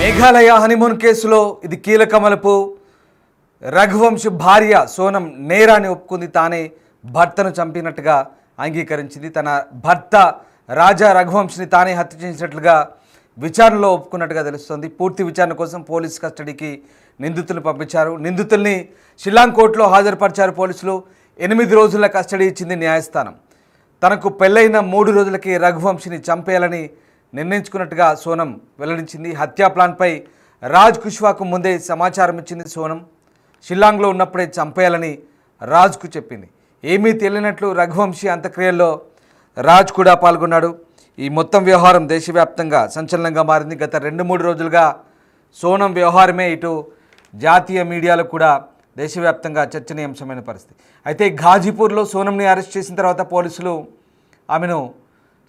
Meghalaya honeymoon కేసులో ఇది కీలక మలుపు. రఘువంశ్ భార్య సోనం నేరాన్ని ఒప్పుకుంది. తానే భర్తను చంపినట్టుగా అంగీకరించింది. తన భర్త రాజా రఘువంశ్ని తానే హత్య చేసినట్లుగా విచారణలో ఒప్పుకున్నట్టుగా తెలుస్తోంది. పూర్తి విచారణ కోసం పోలీస్ కస్టడీకి నిందితులను పంపించారు. నిందితుల్ని షిల్లాంగ్ కోర్టులో హాజరుపరిచారు పోలీసులు. 8 రోజుల కస్టడీ ఇచ్చింది న్యాయస్థానం. తనకు పెళ్ళైన 3 రోజులకి రఘువంశ్ని చంపేయాలని నిర్ణయించుకున్నట్టుగా సోనం వెల్లడించింది. హత్యా ప్లాన్పై రాజ్ కుష్వాకు ముందే సమాచారం ఇచ్చింది సోనం. షిల్లాంగ్లో ఉన్నప్పుడే చంపేయాలని రాజ్కు చెప్పింది. ఏమీ తెలియనట్లు రఘువంశీ అంత్యక్రియల్లో రాజ్ కూడా పాల్గొన్నాడు. ఈ మొత్తం వ్యవహారం దేశవ్యాప్తంగా సంచలనంగా మారింది. గత 2-3 రోజులుగా సోనం వ్యవహారమే ఇటు జాతీయ మీడియాలో కూడా దేశవ్యాప్తంగా చర్చనీయాంశమైన పరిస్థితి. అయితే ఘాజీపూర్లో సోనంని అరెస్ట్ చేసిన తర్వాత పోలీసులు ఆమెను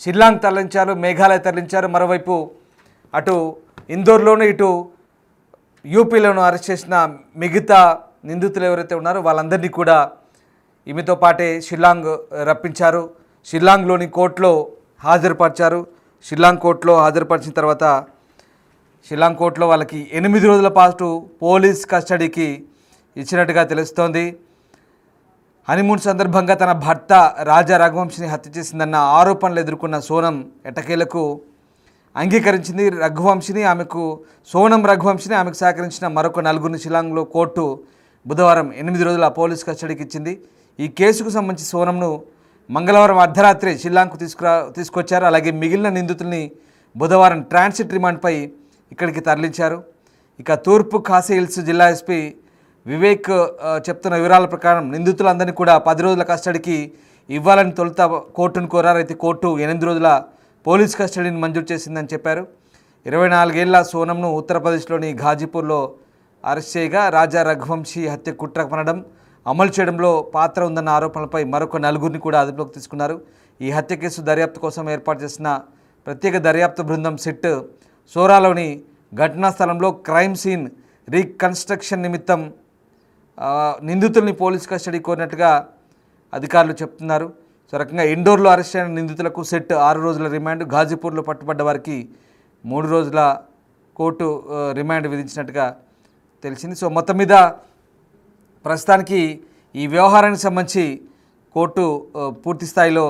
షిల్లాంగ్ తరలించారు, మేఘాలయ తరలించారు. మరోవైపు అటు ఇందోర్లోనూ ఇటు యూపీలోనూ అరెస్ట్ చేసిన మిగతా నిందితులు ఎవరైతే ఉన్నారో వాళ్ళందరినీ కూడా ఈమెతో పాటే షిల్లాంగ్ రప్పించారు. షిల్లాంగ్లోని కోర్టులో హాజరుపరిచారు. షిల్లాంగ్ కోర్టులో హాజరుపరిచిన తర్వాత షిల్లాంగ్ కోర్టులో వాళ్ళకి 8 రోజుల పాటు పోలీస్ కస్టడీకి ఇచ్చినట్టుగా తెలుస్తోంది. హనీమూన్ సందర్భంగా తన భర్త రాజా రఘువంశ్ని హత్య చేసిందన్న ఆరోపణలు ఎదుర్కొన్న సోనం ఎట్టకేలకు అంగీకరించింది. సోనం రఘువంశ్ని ఆమెకు సహకరించిన మరొక 4 షిల్లాంగ్లో కోర్టు బుధవారం 8 రోజుల పోలీస్ కస్టడీకి ఇచ్చింది. ఈ కేసుకు సంబంధించి సోనంను మంగళవారం అర్ధరాత్రి షిల్లాంగ్కు తీసుకొచ్చారు. అలాగే మిగిలిన నిందితుల్ని బుధవారం ట్రాన్సిట్ రిమాండ్పై ఇక్కడికి తరలించారు. ఇక తూర్పు ఖాసీ హిల్స్ జిల్లా ఎస్పీ వివేక్ చెప్తున్న వివరాల ప్రకారం నిందితులందరినీ కూడా 10 రోజుల కస్టడీకి ఇవ్వాలని తొలుత కోర్టును కోరారు. అయితే కోర్టు 8 రోజుల పోలీస్ కస్టడీని మంజూరు చేసిందని చెప్పారు. 24 ఏళ్ల సోనంను ఉత్తరప్రదేశ్లోని ఘాజీపూర్లో అరెస్ట్ చేయగా రాజా రఘువంశీ హత్య కుట్ర పనడం, అమలు చేయడంలో పాత్ర ఉందన్న ఆరోపణలపై మరొక 4 కూడా అదుపులోకి తీసుకున్నారు. ఈ హత్య కేసు దర్యాప్తు కోసం ఏర్పాటు చేసిన ప్రత్యేక దర్యాప్తు బృందం సిట్ సోరాలోని ఘటనా స్థలంలో క్రైమ్ సీన్ రీకన్స్ట్రక్షన్ నిమిత్తం నిందితుల్ని పోలీస్ కస్టడీ కోరినట్టుగా అధికారులు చెప్తున్నారు. సో రకంగా ఇండోర్లో అరెస్ట్ అయిన నిందితులకు సెట్ 6 రోజుల రిమాండ్, ఘాజీపూర్లో పట్టుబడ్డ వారికి 3 రోజుల కోర్టు రిమాండ్ విధించినట్టుగా తెలిసింది. సో మొత్తం మీద ప్రస్తుతానికి ఈ వ్యవహారానికి సంబంధించి కోర్టు పూర్తి స్థాయిలో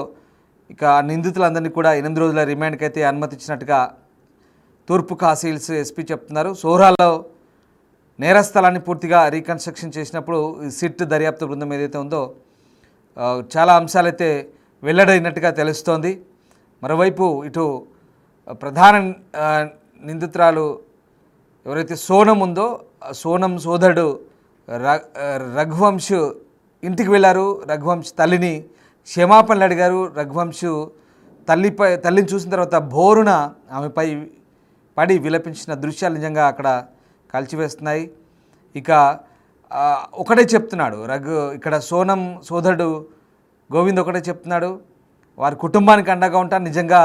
ఇక నిందితులందరినీ కూడా 8 రోజుల రిమాండ్కి అయితే అనుమతించినట్టుగా తూర్పు ఖాసీ హిల్స్ ఎస్పీ చెప్తున్నారు. సోరాలో నేరస్థలాన్ని పూర్తిగా రీకన్స్ట్రక్షన్ చేసినప్పుడు సిట్ దర్యాప్తు బృందం ఏదైతే ఉందో చాలా అంశాలైతే వెల్లడైనట్టుగా తెలుస్తోంది. మరోవైపు ఇటు ప్రధాన నిందితురాలు ఎవరైతే సోనం ఉందో సోనం సోదరుడు రఘువంశ్ ఇంటికి వెళ్ళారు. రఘువంశ్ తల్లిని క్షమాపణలు అడిగారు. రఘువంశ్ తల్లిని చూసిన తర్వాత బోరున ఆమెపై పడి విలపించిన దృశ్యాలు నిజంగా అక్కడ కలిచివేస్తున్నాయి. ఇక ఒకటే చెప్తున్నాడు ఇక్కడ సోనం సోదరుడు గోవింద్ ఒకటే చెప్తున్నాడు, వారి కుటుంబానికి అండగా ఉంటాను. నిజంగా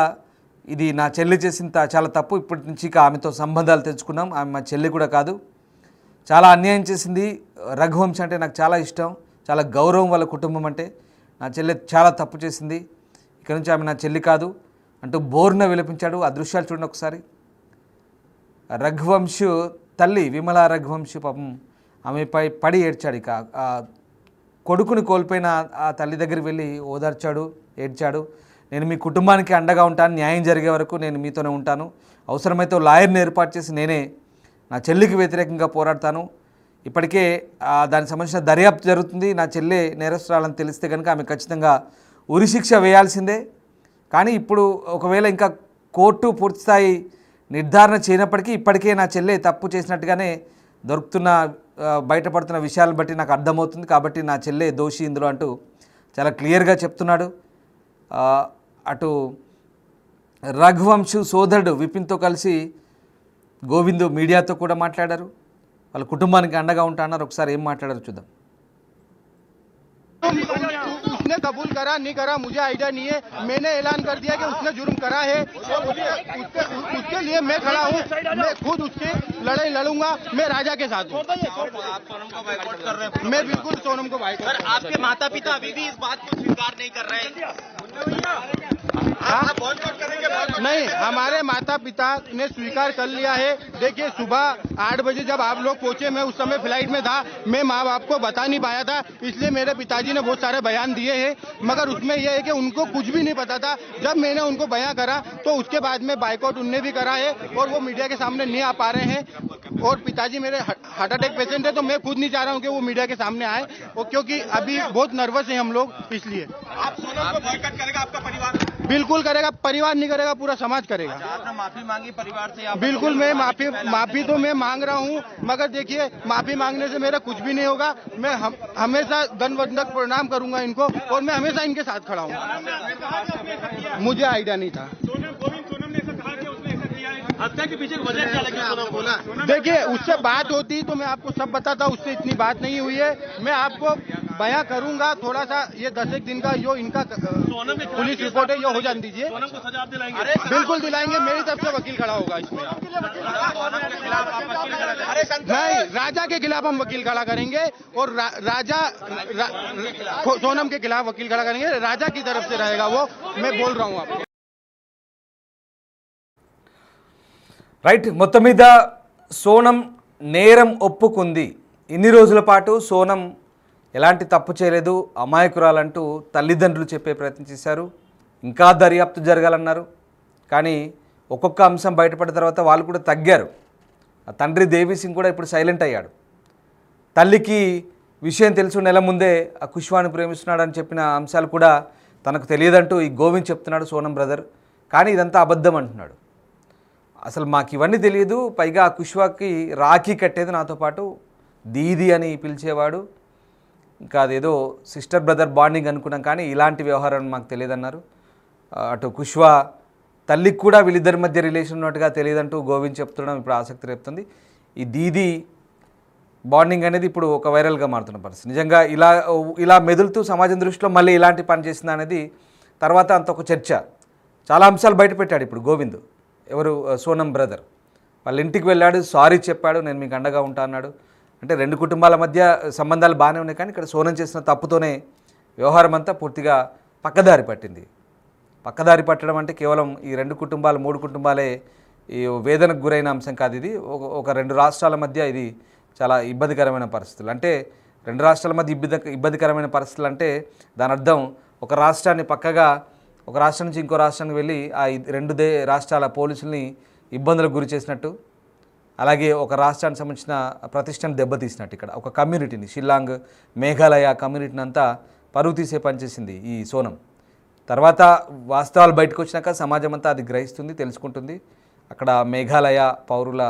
ఇది నా చెల్లి చేసిన చాలా తప్పు. ఇప్పటి నుంచి ఇక ఆమెతో సంబంధాలు తెచ్చుకున్నాం. ఆమె మా చెల్లి కూడా కాదు, చాలా అన్యాయం చేసింది. రఘువంశ్ అంటే నాకు చాలా ఇష్టం, చాలా గౌరవం వాళ్ళ కుటుంబం అంటే. నా చెల్లి చాలా తప్పు చేసింది, ఇక నుంచి ఆమె నా చెల్లి కాదు అంటూ బోర్న విలపించాడు. ఆ దృశ్యాలు చూడండి ఒకసారి. రఘువంశ్ తల్లి విమలా రఘువంశ్ పాపం ఆమెపై పడి ఏడ్చాడు. ఇక కొడుకుని కోల్పోయిన ఆ తల్లి దగ్గరికి వెళ్ళి ఓదార్చాడు, ఏడ్చాడు. నేను మీ కుటుంబానికి అండగా ఉంటాను, న్యాయం జరిగే వరకు నేను మీతోనే ఉంటాను. అవసరమైతే లాయర్ని ఏర్పాటు చేసి నేనే నా చెల్లికి వ్యతిరేకంగా పోరాడతాను. ఇప్పటికే దానికి సంబంధించిన దర్యాప్తు జరుగుతుంది. నా చెల్లె నేరస్తురాలని తెలిస్తే కనుక ఆమె ఖచ్చితంగా ఉరిశిక్ష వేయాల్సిందే. కానీ ఇప్పుడు ఒకవేళ ఇంకా కోర్టు పూర్తిస్థాయి నిర్ధారణ చేయనప్పటికీ ఇప్పటికే నా చెల్లె తప్పు చేసినట్టుగానే బయటపడుతున్న విషయాలను బట్టి నాకు అర్థమవుతుంది. కాబట్టి నా చెల్లె దోషి ఇందులో అంటూ చాలా క్లియర్గా చెప్తున్నాడు. అటు రఘువంశ్ సోదరుడు విపిన్తో కలిసి గోవింద్ మీడియాతో కూడా మాట్లాడారు. వాళ్ళ కుటుంబానికి అండగా ఉంటా అన్నారు. ఒకసారి ఏం మాట్లాడారు చూద్దాం. उसने कबूल करा नहीं करा मुझे आइडिया नहीं है। मैंने ऐलान कर दिया कि उसने जुर्म करा है, उसके लिए मैं खड़ा हूँ। मैं खुद उसकी लड़ाई लड़ूंगा। मैं राजा के साथ हूँ। आप सोनम को बाइकआउट कर रहे हैं? मैं बिल्कुल सोनम को बाइकआउट। सर, आपके माता पिता अभी भी इस बात को स्वीकार नहीं कर रहे हैं। नहीं, हमारे माता पिता ने स्वीकार कर लिया है। देखिए, सुबह 8 बजे जब आप लोग पहुंचे, मैं उस समय फ्लाइट में था, मैं माँ बाप को बता नहीं पाया था, इसलिए मेरे पिताजी ने बहुत सारे बयान दिए हैं, मगर उसमें यह है कि उनको कुछ भी नहीं पता था। जब मैंने उनको बयान करा तो उसके बाद में बाइकआउट उनने भी करा है और वो मीडिया के सामने नहीं आ पा रहे हैं। और पिताजी मेरे हार्ट अटैक पेशेंट है, तो मैं खुद नहीं चाह रहा हूँ कि वो मीडिया के सामने आए, और क्योंकि अभी बहुत नर्वस है हम लोग, इसलिए। आप सोनम को बॉयकॉट करेगा आपका परिवार? बिल्कुल करेगा, परिवार नहीं करेगा, पूरा समाज करेगा। आपने माफी मांगी परिवार से? बिल्कुल, मैं माफी तो मैं मांग रहा हूँ, मगर देखिए, माफी मांगने से मेरा कुछ भी नहीं होगा। मैं हमेशा दंडवत प्रणाम करूंगा इनको, और मैं हमेशा इनके साथ खड़ा हूँ। मुझे आइडिया नहीं था। हत्या के पीछे वजह क्या लगी सोनम को? देखिए, उससे बात होती तो मैं आपको सब बताता, उससे इतनी बात नहीं हुई है। मैं आपको बयां करूंगा, थोड़ा सा ये 10 दिन का जो इनका पुलिस रिपोर्ट है ये हो जाने दीजिए। सोनम को सजा दिलाएंगे? बिल्कुल दिलाएंगे, मेरी तरफ से वकील खड़ा होगा इसमें। सोनम के खिलाफ आप वकील खड़ा करेंगे? नहीं, राजा के खिलाफ हम वकील खड़ा करेंगे, और सोनम के खिलाफ वकील खड़ा करेंगे। राजा की तरफ से रहेगा वो, मैं बोल रहा हूँ आपको। రైట్, మొత్తం మీద సోనం నేరం ఒప్పుకుంది. ఇన్ని రోజుల పాటు సోనం ఎలాంటి తప్పు చేయలేదు, అమాయకురాలంటూ తల్లిదండ్రులు చెప్పే ప్రయత్నం చేశారు. ఇంకా దర్యాప్తు జరగాలన్నారు. కానీ ఒక్కొక్క అంశం బయటపడిన తర్వాత వాళ్ళు కూడా తగ్గారు. ఆ తండ్రి దేవి సింగ్ కూడా ఇప్పుడు సైలెంట్ అయ్యాడు. తల్లికి విషయం తెలుసు, నెల ముందే ఆ కుష్వాని ప్రేమిస్తున్నాడని చెప్పిన అంశాలు కూడా తనకు తెలియదంటూ ఈ గోవింద్ చెప్తున్నాడు, సోనం బ్రదర్. కానీ ఇదంతా అబద్ధం అంటున్నాడు. అసలు మాకు ఇవన్నీ తెలియదు, పైగా ఆ కుష్వాకి రాఖీ కట్టేది నాతో పాటు దీది అని పిలిచేవాడు, ఇంకా అదేదో సిస్టర్ బ్రదర్ బాండింగ్ అనుకున్నాం, కానీ ఇలాంటి వ్యవహారం మాకు తెలియదన్నారు. అటు కుష్వా తల్లికి కూడా వీళ్ళిద్దరి మధ్య రిలేషన్ ఉన్నట్టుగా తెలియదంటూ గోవింద్ చెప్తుండడం ఇప్పుడు ఆసక్తి రేపుతుంది. ఈ దీది బాండింగ్ అనేది ఇప్పుడు ఒక వైరల్గా మారుతున్న పరిస్థితి. నిజంగా ఇలా మెదులుతూ సమాజం దృష్టిలో మళ్ళీ ఇలాంటి పని చేసింది అనేది తర్వాత అంత ఒక చర్చ. చాలా అంశాలు బయట పెట్టాడు ఇప్పుడు గోవింద్. ఎవరు? సోనం బ్రదర్. వాళ్ళ ఇంటికి వెళ్ళాడు, సారీ చెప్పాడు, నేను మీకు అండగా ఉంటా అన్నాడు. అంటే రెండు కుటుంబాల మధ్య సంబంధాలు బాగానే ఉన్నాయి, కానీ ఇక్కడ సోనం చేసిన తప్పుతోనే వ్యవహారం అంతా పూర్తిగా పక్కదారి పట్టింది. పక్కదారి పట్టడం అంటే కేవలం ఈ 2 కుటుంబాలు 3 కుటుంబాలే ఈ వేదనకు గురైన అంశం కాదు. ఇది ఒక 2 రాష్ట్రాల మధ్య ఇది చాలా ఇబ్బందికరమైన పరిస్థితులు. అంటే 2 రాష్ట్రాల మధ్య ఇబ్బందికరమైన పరిస్థితులు అంటే దాని అర్థం ఒక రాష్ట్రాన్ని పక్కగా, ఒక రాష్ట్రం నుంచి ఇంకో రాష్ట్రానికి వెళ్ళి ఆ 2 రాష్ట్రాల పోలీసుల్ని ఇబ్బందులకు గురి చేసినట్టు, అలాగే ఒక రాష్ట్రానికి సంబంధించిన ప్రతిష్టను దెబ్బతీసినట్టు. ఇక్కడ ఒక కమ్యూనిటీని, షిల్లాంగ్ మేఘాలయ కమ్యూనిటీని అంతా పరువు తీసే పనిచేసింది ఈ సోనం. తర్వాత వాస్తవాలు బయటకు వచ్చినాక సమాజం అంతా అది గ్రహిస్తుంది, తెలుసుకుంటుంది. అక్కడ మేఘాలయ పౌరుల,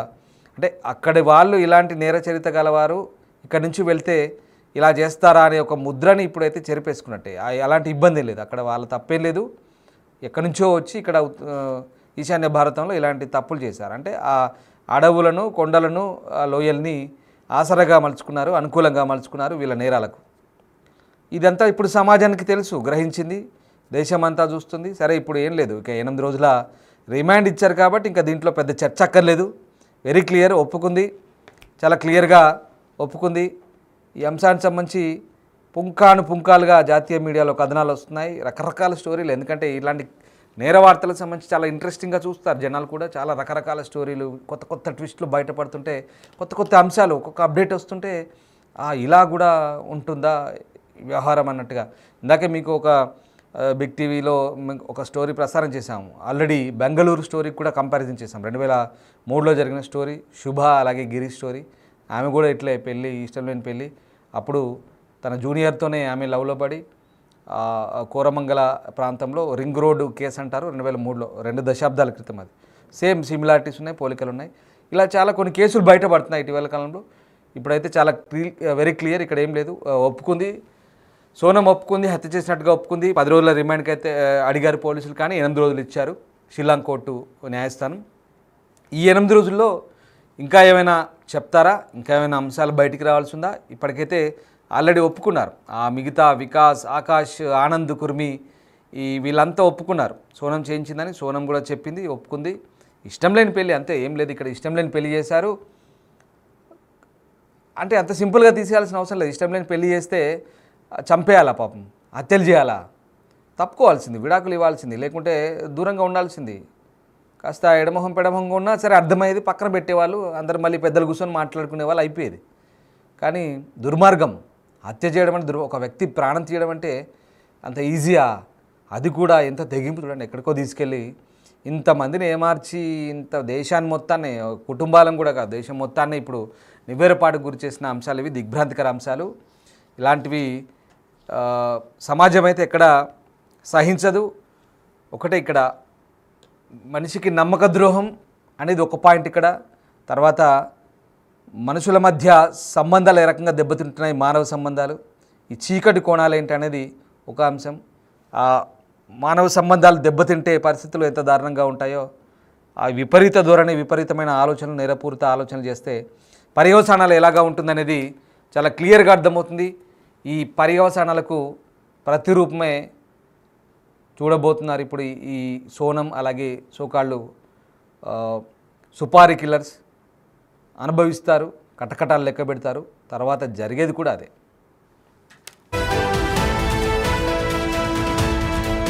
అంటే అక్కడి వాళ్ళు ఇలాంటి నేర చరిత్ర గలవారు ఇక్కడి నుంచి వెళ్తే ఇలా చేస్తారా అనే ఒక ముద్రని ఇప్పుడైతే చెరిపేసుకున్నట్టే. అలాంటి ఇబ్బంది లేదు, అక్కడ వాళ్ళ తప్పేం లేదు. ఎక్కడి నుంచో వచ్చి ఇక్కడ ఈశాన్య భారతంలో ఇలాంటి తప్పులు చేశారు. అంటే ఆ అడవులను, కొండలను, లోయల్ని ఆసరగా మలుచుకున్నారు, అనుకూలంగా మలుచుకున్నారు వీళ్ళ నేరాలకు. ఇదంతా ఇప్పుడు సమాజానికి తెలుసు, గ్రహించింది, దేశమంతా చూస్తుంది. సరే, ఇప్పుడు ఏం లేదు, ఇక 8 రోజుల రిమాండ్ ఇచ్చారు కాబట్టి ఇంకా దీంట్లో పెద్ద చర్చ అక్కర్లేదు. వెరీ క్లియర్, ఒప్పుకుంది, చాలా క్లియర్గా ఒప్పుకుంది. ఈ అంశానికి సంబంధించి పుంకాలుగా జాతీయ మీడియాలో కథనాలు వస్తున్నాయి, రకరకాల స్టోరీలు. ఎందుకంటే ఇలాంటి నేర వార్తలకు సంబంధించి చాలా ఇంట్రెస్టింగ్గా చూస్తారు జనాలు కూడా. చాలా రకరకాల స్టోరీలు, కొత్త ట్విస్టులు బయటపడుతుంటే, కొత్త అంశాలు, ఒక్కొక్క అప్డేట్ వస్తుంటే ఇలా కూడా ఉంటుందా వ్యవహారం అన్నట్టుగా. ఇందాకే మీకు ఒక బిగ్ టీవీలో ఒక స్టోరీ ప్రసారం చేశాము. ఆల్రెడీ బెంగళూరు స్టోరీకి కూడా కంపారిజన్ చేశాం. 2003లో జరిగిన స్టోరీ, శుభ అలాగే గిరి స్టోరీ. ఆమె కూడా ఇట్లే పెళ్ళి, ఇష్టం లేని పెళ్ళి. అప్పుడు తన జూనియర్తోనే ఆమె లవ్లో పడి కోరమంగళ ప్రాంతంలో రింగ్ రోడ్డు కేసు అంటారు, 2003లో, 2 దశాబ్దాల క్రితం. అది సేమ్ సిమిలారిటీస్ ఉన్నాయి, పోలికలు ఉన్నాయి. ఇలా చాలా కొన్ని కేసులు బయటపడుతున్నాయి ఇటీవల కాలంలో. ఇప్పుడైతే చాలా వెరీ క్లియర్, ఇక్కడ ఏం లేదు, ఒప్పుకుంది సోనం, ఒప్పుకుంది, హత్య చేసినట్టుగా ఒప్పుకుంది. 10 రోజుల రిమాండ్కి అయితే అడిగారు పోలీసులు, కానీ 8 రోజులు ఇచ్చారు షిల్లాంగ్ కోర్టు న్యాయస్థానం. ఈ 8 రోజుల్లో ఇంకా ఏమైనా చెప్తారా, ఇంకా ఏమైనా అంశాలు బయటికి రావాల్సి ఉందా? ఇప్పటికైతే ఆల్రెడీ ఒప్పుకున్నారు. ఆ మిగతా వికాస్, ఆకాష్, ఆనంద్ కుర్మి వీళ్ళంతా ఒప్పుకున్నారు సోనం చేయించిందని. సోనం కూడా చెప్పింది, ఒప్పుకుంది. ఇష్టం లేని పెళ్ళి అంతే, ఏం లేదు. ఇక్కడ ఇష్టం లేని పెళ్లి చేశారు అంటే అంత సింపుల్గా తీసేయాల్సిన అవసరం లేదు. ఇష్టం లేని పెళ్లి చేస్తే చంపేయాలా పాపం, హత్యలు చేయాలా? తప్పుకోవాల్సింది, విడాకులు ఇవ్వాల్సింది, లేకుంటే దూరంగా ఉండాల్సింది. కాస్త ఎడమొహం పెడమొహంగా ఉన్నా సరే అర్థమయ్యేది, పక్కన పెట్టేవాళ్ళు, అందరు మళ్ళీ పెద్దలు కూర్చొని మాట్లాడుకునే వాళ్ళు అయిపోయేది. కానీ దుర్మార్గం, హత్య చేయడం అంటే ఒక వ్యక్తి ప్రాణం తీయడం అంటే అంత ఈజీయా? అది కూడా ఎంత తెగింపు చూడండి, ఎక్కడికో తీసుకెళ్ళి ఇంతమందిని ఏమార్చి ఇంత దేశాన్ని మొత్తాన్ని, కుటుంబాలను కూడా కాదు దేశం మొత్తాన్ని ఇప్పుడు నివ్వెరపాటుకు గురి చేసిన అంశాలు ఇవి, దిగ్భ్రాంతికర అంశాలు. ఇలాంటివి సమాజం అయితే ఎక్కడ సహించదు. ఒకటే ఇక్కడ మనిషికి నమ్మక ద్రోహం అనేది ఒక పాయింట్ ఇక్కడ. తర్వాత మనుషుల మధ్య సంబంధాలు ఏ రకంగా దెబ్బతింటున్నాయి, మానవ సంబంధాలు, ఈ చీకటి కోణాలు ఏంటి అనేది ఒక అంశం. ఆ మానవ సంబంధాలు దెబ్బతింటే పరిస్థితులు ఎంత దారుణంగా ఉంటాయో, ఆ విపరీత ధోరణి, విపరీతమైన ఆలోచనలు, నేరపూరిత ఆలోచనలు చేస్తే పర్యవసానాలు ఎలాగా ఉంటుందనేది చాలా క్లియర్గా అర్థమవుతుంది. ఈ పర్యవసానాలకు ప్రతిరూపమే చూడబోతున్నారు ఇప్పుడు ఈ సోనం, అలాగే సోకాళ్ళు సుపారీ కిల్లర్స్ అనుభవిస్తారు, కటకటాలు లెక్క పెడతారు. తర్వాత జరిగేది కూడా అదే.